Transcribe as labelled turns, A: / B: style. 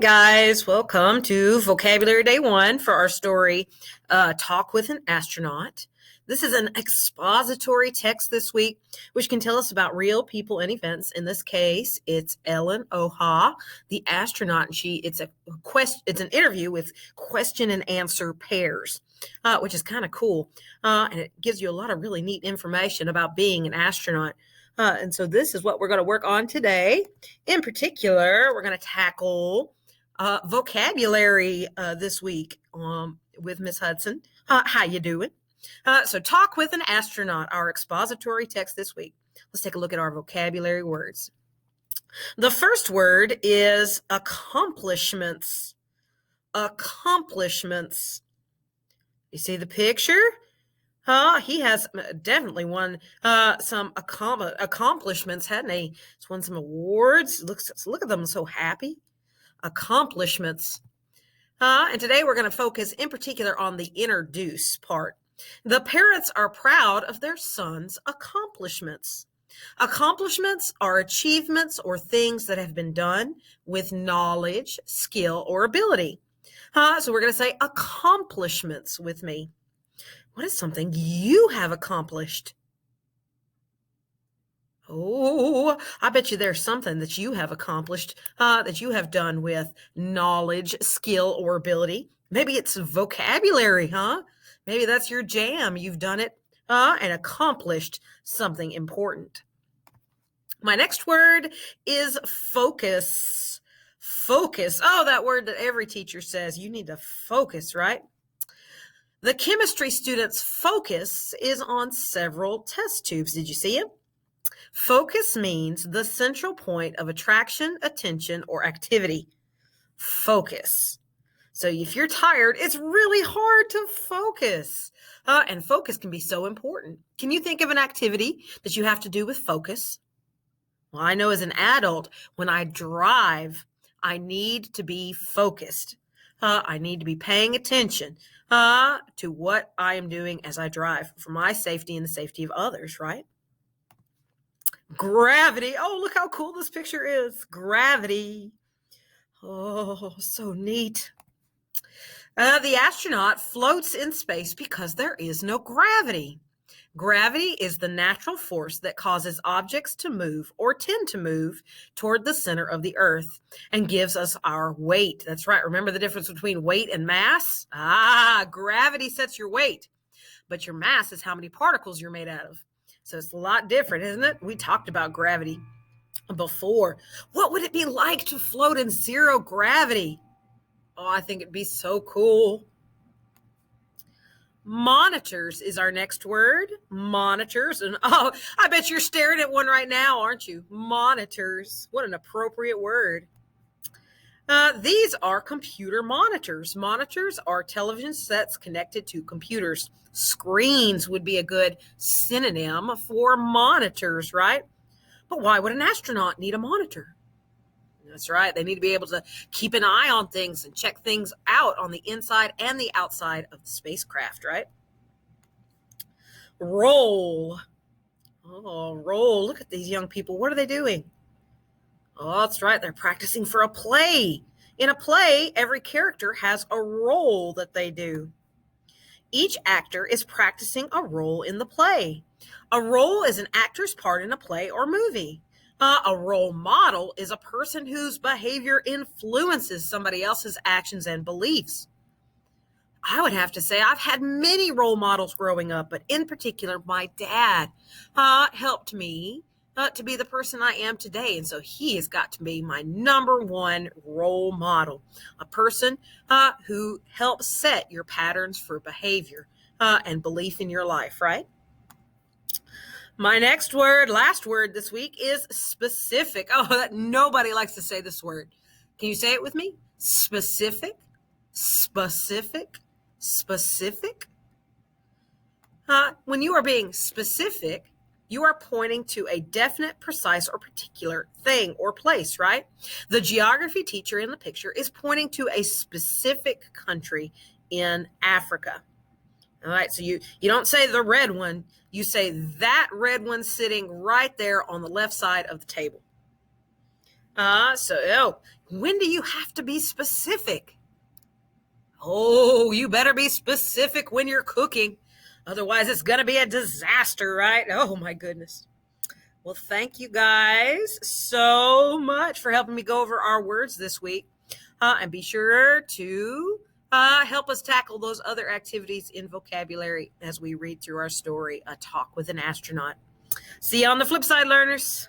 A: Guys, welcome to Vocabulary Day 1 for our story, Talk with an Astronaut. This is an expository text this week, which can tell us about real people and events. In this case, it's Ellen Oha, the astronaut, and it's an interview with question and answer pairs, which is kind of cool, and it gives you a lot of really neat information about being an astronaut. And so this is what we're going to work on today. In particular, we're going to tackle vocabulary this week with Miss Hudson. How you doing? So talk with an astronaut, our expository text this week. Let's take a look at our vocabulary words. The first word is accomplishments. Accomplishments. You see the picture? He has definitely won some accomplishments, hadn't he? He's won some awards. Look at them, so happy. Accomplishments. And today we're going to focus in particular on the introduce part. The parents are proud of their son's accomplishments. Accomplishments are achievements or things that have been done with knowledge, skill, or ability. So we're going to say accomplishments with me. What is something you have accomplished? Oh, I bet you there's something that you have accomplished, that you have done with knowledge, skill, or ability. Maybe it's vocabulary, huh? Maybe that's your jam. You've done it and accomplished something important. My next word is focus. Focus. Oh, that word that every teacher says. You need to focus, right? The chemistry student's focus is on several test tubes. Did you see it? Focus means the central point of attraction, attention, or activity. Focus. So if you're tired, it's really hard to focus. And focus can be so important. Can you think of an activity that you have to do with focus? Well, I know as an adult, when I drive, I need to be focused. I need to be paying attention to what I am doing as I drive for my safety and the safety of others, right? Gravity. Oh, look how cool this picture is. Gravity. Oh, so neat. The astronaut floats in space because there is no gravity. Gravity is the natural force that causes objects to move or tend to move toward the center of the Earth and gives us our weight. That's right. Remember the difference between weight and mass? Gravity sets your weight, but your mass is how many particles you're made out of. So it's a lot different, isn't it? We talked about gravity before. What would it be like to float in zero gravity? Oh, I think it'd be so cool. Monitors is our next word. Monitors. And oh, I bet you're staring at one right now, aren't you? Monitors. What an appropriate word. These are computer monitors. Monitors are television sets connected to computers. Screens would be a good synonym for monitors, right? But why would an astronaut need a monitor? That's right. They need to be able to keep an eye on things and check things out on the inside and the outside of the spacecraft, right? Roll. Oh, roll. Look at these young people. What are they doing? Oh, that's right. They're practicing for a play. In a play, every character has a role that they do. Each actor is practicing a role in the play. A role is an actor's part in a play or movie. A role model is a person whose behavior influences somebody else's actions and beliefs. I would have to say I've had many role models growing up, but in particular, my dad helped me to be the person I am today. And so he has got to be my number one role model, a person who helps set your patterns for behavior and belief in your life, right? My next word, last word this week is specific. Oh, nobody likes to say this word. Can you say it with me? Specific, specific, specific. When you are being specific, you are pointing to a definite, precise, or particular thing or place, right? The geography teacher in the picture is pointing to a specific country in Africa. All right, so you don't say the red one, you say that red one sitting right there on the left side of the table. When do you have to be specific? Oh, you better be specific when you're cooking. Otherwise, it's going to be a disaster, right? Oh, my goodness. Well, thank you guys so much for helping me go over our words this week. And be sure to help us tackle those other activities in vocabulary as we read through our story, A Talk with an Astronaut. See you on the flip side, learners.